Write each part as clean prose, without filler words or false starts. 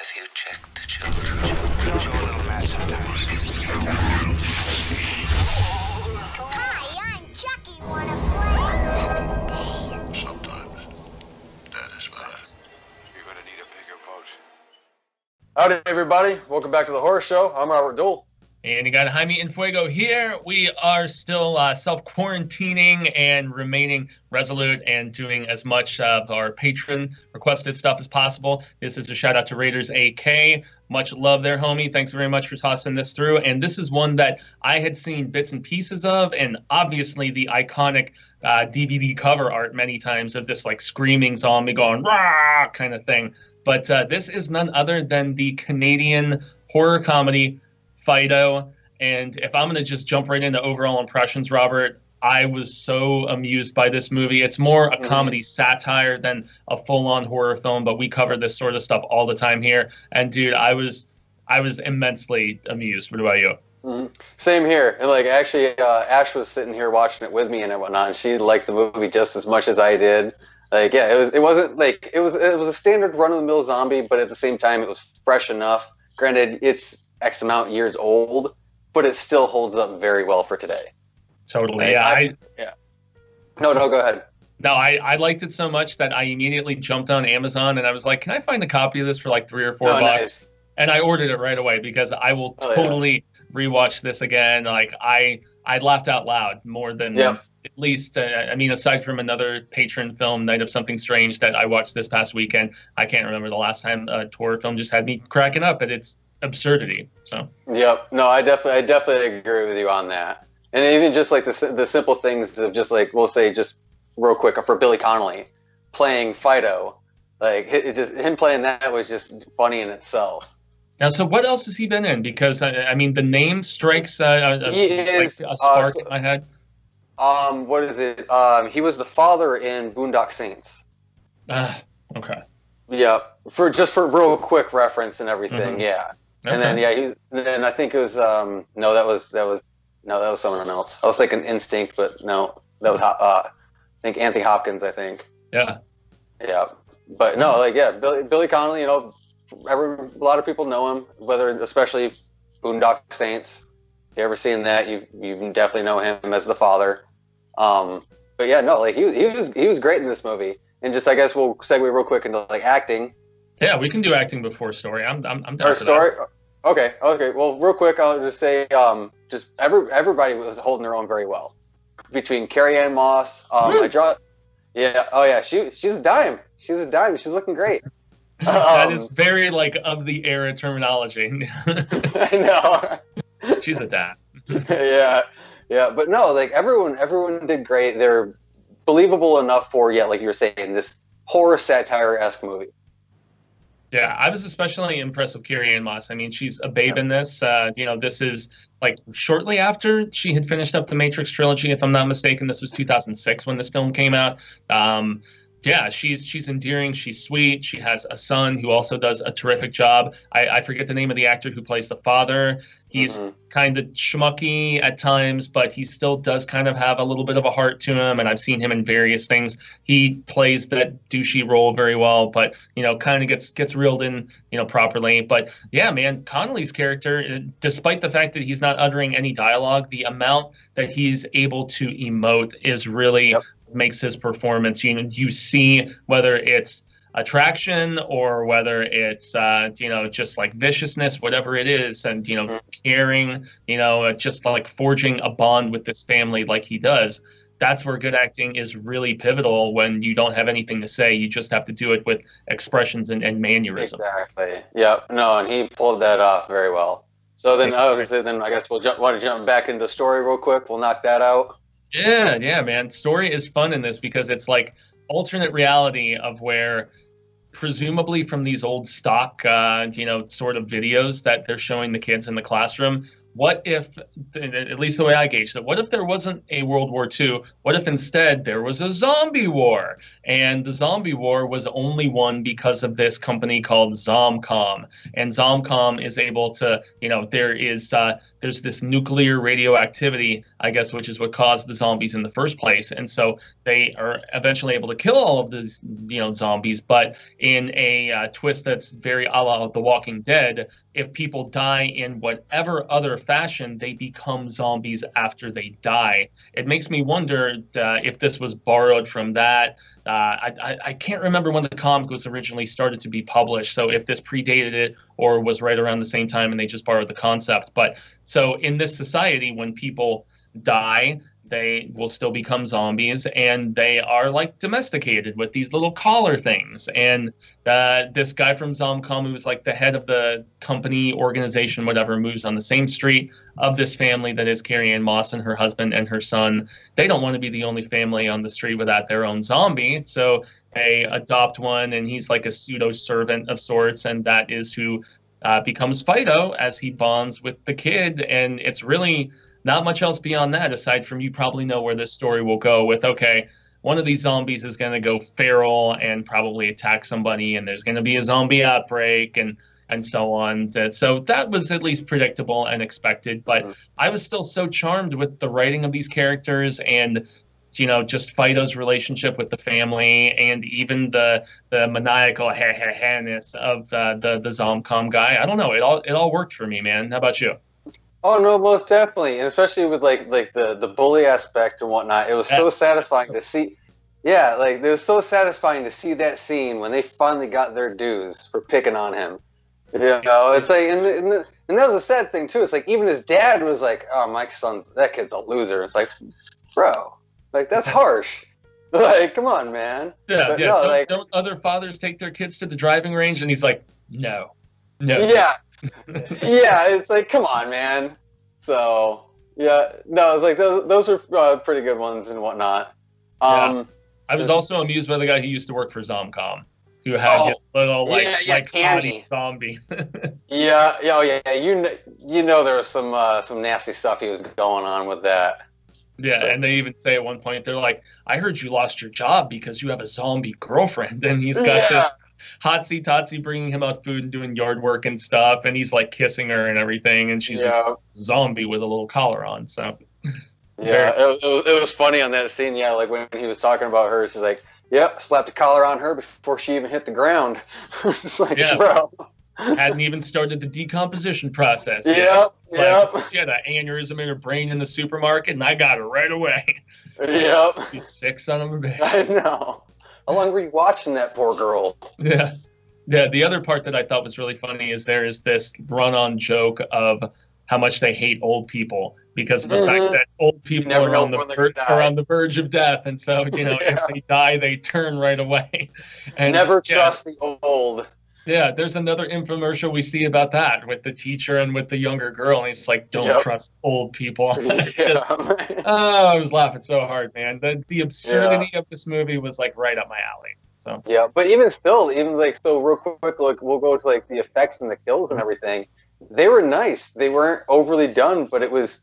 Have you checked the children? Enjoy a little mad sometimes. Hi, I'm Chucky. Wanna play? Sometimes that is better. You're gonna need a bigger boat. Howdy, everybody. Welcome back to the Horror Show. I'm Robert Duell. And you got Jaime and Fuego here. We are still self-quarantining and remaining resolute and doing as much of our patron-requested stuff as possible. This is a shout-out to Raiders AK. Much love there, homie. Thanks very much for tossing this through. And this is one that I had seen bits and pieces of, and obviously the iconic DVD cover art many times of this like screaming zombie going rah kind of thing. But this is none other than the Canadian horror comedy Fido. And if I'm going to just jump right into overall impressions, Robert, I was so amused by this movie. It's more a comedy satire than a full-on horror film, but we cover this sort of stuff all the time here. And dude, I was immensely amused. What about you? Same here. And like actually, Ash was sitting here watching it with me and whatnot, and she liked the movie just as much as I did. Like, yeah, it wasn't like it was a standard run-of-the-mill zombie, but at the same time, it was fresh enough. Granted, it's X amount years old, but it still holds up very well for today. Totally. Yeah. No, go ahead. No, I liked it so much that I immediately jumped on Amazon and I was like, can I find a copy of this for like $3 or $4? Nice. And I ordered it right away because I will totally rewatch this again. Like I laughed out loud more than at least, aside from another patron film, Night of Something Strange, that I watched this past weekend. I can't remember the last time a horror film just had me cracking up at its absurdity. So. Yep. No, I definitely agree with you on that. And even just like the simple things of just like, we'll say just real quick for Billy Connolly playing Fido, like him playing that was just funny in itself. Now, so what else has he been in? Because the name strikes a spark in my head. What is it? He was the father in Boondock Saints. Okay. Yeah, for real quick reference and everything. Yeah. And Okay. then I think it was that was someone else. I was thinking Instinct, but no, that was I think Anthony Hopkins. I think. Yeah. Yeah, but no, Billy Connolly. You know, a lot of people know him, especially Boondock Saints. If you ever seen that, you definitely know him as the father. But yeah, no, like he was great in this movie. And just I guess we'll segue real quick into like acting. Yeah, we can do acting before story. I'm down Or for story. that. Okay. Well, real quick, I'll just say, just everybody was holding their own very well. Between Carrie Ann Moss, she's a dime. She's a dime. She's looking great. That is very like of the era terminology. I know. She's a dad. yeah, but no, like everyone did great. They're believable enough for like you were saying, this horror satire-esque movie. Yeah, I was especially impressed with Carrie Ann Moss. I mean, she's a babe in this. This is like shortly after she had finished up the Matrix trilogy, if I'm not mistaken. This was 2006 when this film came out. She's endearing. She's sweet. She has a son who also does a terrific job. I forget the name of the actor who plays the father. He's kind of schmucky at times, but he still does kind of have a little bit of a heart to him. And I've seen him in various things. He plays that douchey role very well, but kind of gets reeled in, properly. But yeah, man, Connolly's character, despite the fact that he's not uttering any dialogue, the amount that he's able to emote is really makes his performance. You see whether it's attraction or whether it's just like viciousness, whatever it is, and caring, just like forging a bond with this family like he does. That's where good acting is really pivotal. When you don't have anything to say, you just have to do it with expressions and mannerisms. Exactly. Yep. No, and he pulled that off very well. So then obviously I guess we'll want to jump back into the story real quick. We'll knock that out. Yeah, man. Story is fun in this because it's like alternate reality of where presumably from these old stock, sort of videos that they're showing the kids in the classroom, what if, at least the way I gauged it, what if there wasn't a World War II? What if instead there was a zombie war? And the zombie war was only won because of this company called Zomcom. And Zomcom is able to, there's this nuclear radioactivity, I guess, which is what caused the zombies in the first place. And so they are eventually able to kill all of these, zombies. But in a twist that's very a la The Walking Dead, if people die in whatever other fashion, they become zombies after they die. It makes me wonder if this was borrowed from that. I can't remember when the comic was originally started to be published, so if this predated it or was right around the same time and they just borrowed the concept. But so in this society, when people die, they will still become zombies, and they are like domesticated with these little collar things. And this guy from Zomcom, who's like the head of the company, organization, whatever, moves on the same street of this family that is Carrie Ann Moss and her husband and her son. They don't want to be the only family on the street without their own zombie, so they adopt one, and he's like a pseudo servant of sorts, and that is who becomes Fido as he bonds with the kid. And it's really not much else beyond that, aside from you probably know where this story will go with, okay, one of these zombies is going to go feral and probably attack somebody, and there's going to be a zombie outbreak and so on. So that was at least predictable and expected, but I was still so charmed with the writing of these characters and, just Fido's relationship with the family, and even the maniacal ness of the Zomcom guy. I don't know. It all worked for me, man. How about you? Oh no, most definitely, and especially with like the bully aspect and whatnot. It was so satisfying to see. Yeah, like it was so satisfying to see that scene when they finally got their dues for picking on him. It's like, and that was a sad thing too. It's like even his dad was like, "Oh, that kid's a loser." It's like, bro, like that's harsh. Like, come on, man. Yeah, but yeah. No, don't other fathers take their kids to the driving range? And he's like, no. Yeah. Yeah, it's like, come on, man. So, yeah, no, it's like those are pretty good ones and whatnot. I was also amused by the guy who used to work for Zomcom, who had his little potty zombie. Yeah. You know there was some nasty stuff he was going on with that. Yeah, so. And they even say at one point, they're like, I heard you lost your job because you have a zombie girlfriend, and he's got this hotsy-totsy bringing him out food and doing yard work and stuff, and he's like kissing her and everything, and she's a zombie with a little collar on. So it was funny on that scene. Yeah, like when he was talking about her, she's like, "Yep, slapped a collar on her before she even hit the ground." It's like, bro, hadn't even started the decomposition process. Yep. She had an aneurysm in her brain in the supermarket, and I got her right away. Yep. You sick son of a bitch. I know. How long were you watching that poor girl? Yeah. The other part that I thought was really funny is there is this run-on joke of how much they hate old people because of the fact that old people are on the verge of death, and so if they die, they turn right away. And never trust the old. Yeah, there's another infomercial we see about that with the teacher and with the younger girl, and he's like, "Don't trust old people." I was laughing so hard, man. The absurdity of this movie was like right up my alley. So. Yeah, but even like so real quick, like we'll go to like the effects and the kills and everything. They were nice. They weren't overly done, but it was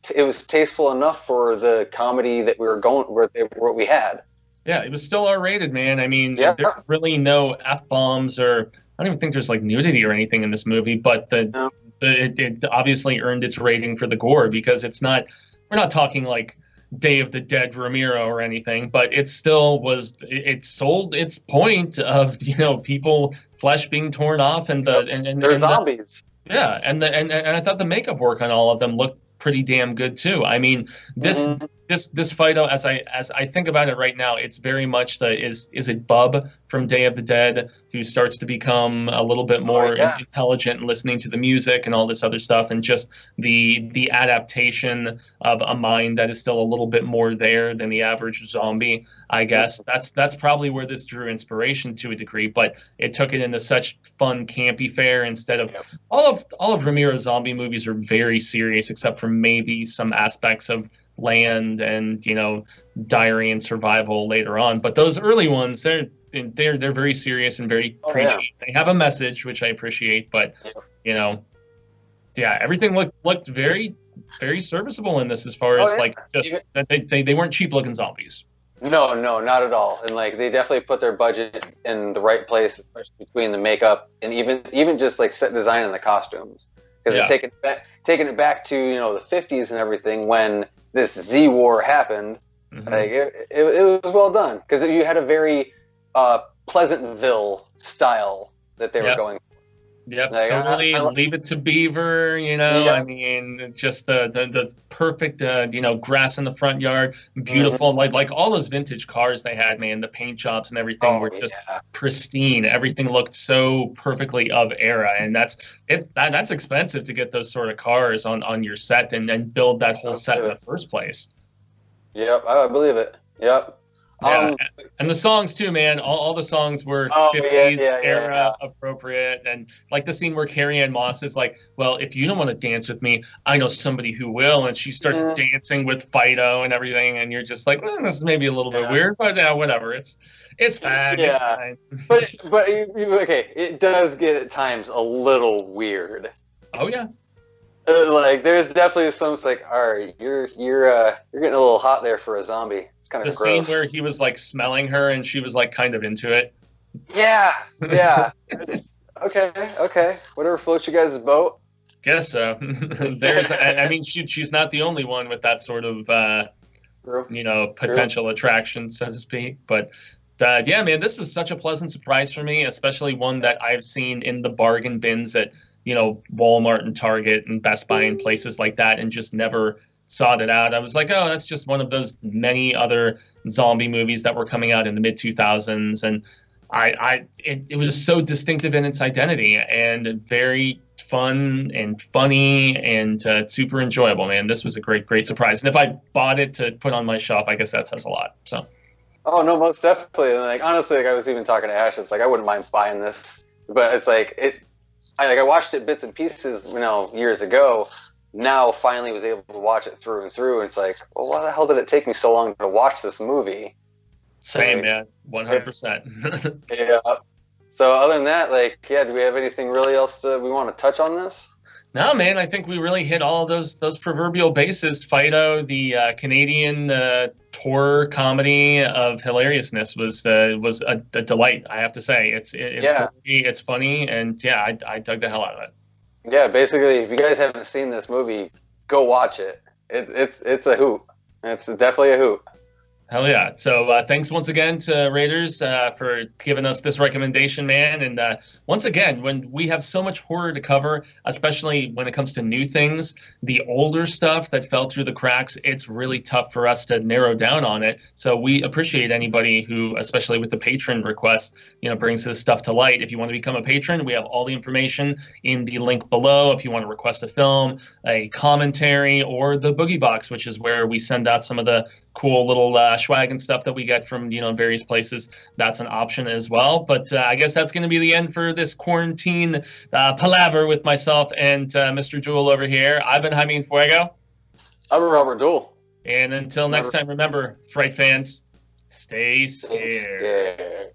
tasteful enough for the comedy that we were going what we had. Yeah, it was still R-rated, man. I mean, there's really no F-bombs or I don't even think there's like nudity or anything in this movie, but it obviously earned its rating for the gore because we're not talking like Day of the Dead Ramiro or anything, but it still it sold its point of, people flesh being torn off and they're zombies. And I thought the makeup work on all of them looked pretty damn good too. I mean, this Fido, as I think about it right now, it's very much is it Bub from Day of the Dead who starts to become a little bit more intelligent and listening to the music and all this other stuff, and just the adaptation of a mind that is still a little bit more there than the average zombie. I guess that's probably where this drew inspiration to a degree, but it took it into such fun, campy fare instead of all of Ramiro's zombie movies are very serious, except for maybe some aspects of land and diary and survival later on. But those early ones, they're very serious and very preachy. They have a message, which I appreciate, but Yeah, everything looked very, very serviceable in this, as far as yeah. like just that they weren't cheap looking zombies. No, not at all. And like they definitely put their budget in the right place, especially between the makeup and even just like set design and the costumes. Because Yeah. taking it back to the 50s and everything when this Z War happened, Mhm. like it was well done because you had a very Pleasantville style that they were Yep. going. Yep, Like, totally. I- Leave It to Beaver, Yeah. I mean, just the perfect, grass in the front yard, beautiful. Like all those vintage cars they had, man, the paint jobs and everything were just pristine. Everything looked so perfectly of era, and that's expensive to get those sort of cars on your set and build that whole set in the first place. Yep, I believe it. Yep. Yeah, and the songs too, man. All the songs were 50s era appropriate, and like the scene where Carrie Ann Moss is like, "Well, if you don't want to dance with me, I know somebody who will," and she starts dancing with Fido and everything, and you're just like, "This is maybe a little bit weird, but whatever. It's fine." Yeah. It's fine. but okay, it does get at times a little weird. Oh yeah. Like there's definitely some. It's like, all right, you're getting a little hot there for a zombie. It's kind The of gross. scene where he was like smelling her and she was like kind of into it. Yeah. Okay. Whatever floats you guys' boat. Guess so. I mean, she's not the only one with that sort of potential attraction, so to speak. But yeah, man, this was such a pleasant surprise for me, especially one that I've seen in the bargain bins at Walmart and Target and Best Buy and places like that, and just never sought it out. I was like, oh, that's just one of those many other zombie movies that were coming out in the mid 2000s, and it was so distinctive in its identity and very fun and funny and super enjoyable, man. This was a great surprise, and if I bought it to put on my shelf, I guess that says a lot. So. Oh no, most definitely. Like honestly, like I was even talking to Ash. It's like I wouldn't mind buying this, but it's like I watched it bits and pieces, years ago. Now finally was able to watch it through and through. And it's like, well, why the hell did it take me so long to watch this movie? Same, man, 100%. Yeah. So other than that, do we have anything really else we want to touch on this? No, man, I think we really hit all those proverbial bases. Fido, the Canadian horror comedy of hilariousness, was a delight. I have to say, it's goofy, it's funny, and yeah, I dug the hell out of it. Yeah, basically, if you guys haven't seen this movie, go watch it. It's a hoot. It's definitely a hoot. Hell yeah. So thanks once again to Raiders for giving us this recommendation, man. And once again, when we have so much horror to cover, especially when it comes to new things, the older stuff that fell through the cracks, it's really tough for us to narrow down on it. So we appreciate anybody who, especially with the patron request, brings this stuff to light. If you want to become a patron, we have all the information in the link below. If you want to request a film, a commentary, or the Boogie Box, which is where we send out some of the cool little swag and stuff that we get from various places, that's an option as well. But I guess that's going to be the end for this quarantine palaver with myself and Mr. Duell over here. I've been Jaime Fuego. I'm Robert Duell. And until next time, remember, Fright fans, stay scared.